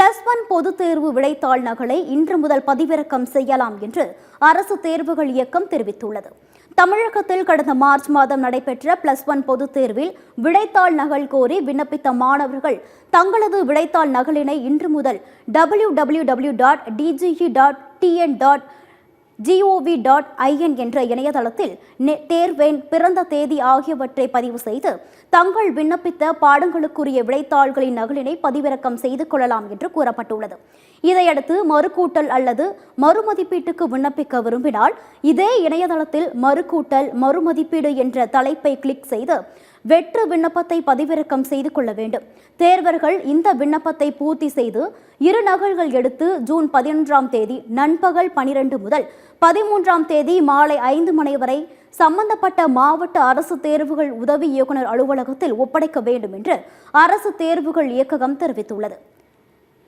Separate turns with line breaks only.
+1 பொதுத் தேர்வு விடைத்தாள் நகலை இன்று முதல் பதிவிறக்கம் செய்யலாம் என்று அரசு தேர்வுகள் இயக்கம் தெரிவித்துள்ளது. தமிழகத்தில் கடந்த மார்ச் மாதம் நடைபெற்ற +1 பொதுத் தேர்வில் விடைத்தாள் நகல் கோரி விண்ணப்பித்த மாணவர்கள் தங்களது விடைத்தாள் நகலினை இன்று முதல் www.dge.tn.gov.in என்ற இணையதளத்தில் தேர்வெண், பிறந்த தேதி ஆகியவற்றை பதிவு செய்து தங்கள் விண்ணப்பித்த பாடங்களுக்குரிய விடைத்தாள்களின் நகலினை பதிவிறக்கம் செய்து கொள்ளலாம் என்று கூறப்பட்டுள்ளது. இதையடுத்து மறுகூட்டல் அல்லது மறுமதிப்பீட்டுக்கு விண்ணப்பிக்க விரும்பினால் இதே இணையதளத்தில் மறுகூட்டல், மறுமதிப்பீடு என்ற தலைப்பை கிளிக் செய்து வெற்று விண்ணப்பத்தை பதிவிறக்கம் செய்து கொள்ள வேண்டும். தேர்வர்கள் இந்த விண்ணப்பத்தை பூர்த்தி செய்து 2 நகல்கள் எடுத்து ஜூன் 11ஆம் தேதி நண்பகல் 12 முதல் 13ஆம் தேதி மாலை 5 மணி வரை சம்பந்தப்பட்ட மாவட்ட அரசு தேர்வுகள் உதவி இயக்குநர் அலுவலகத்தில் ஒப்படைக்க வேண்டும் என்று அரசு தேர்வுகள் இயக்ககம் தெரிவித்துள்ளது.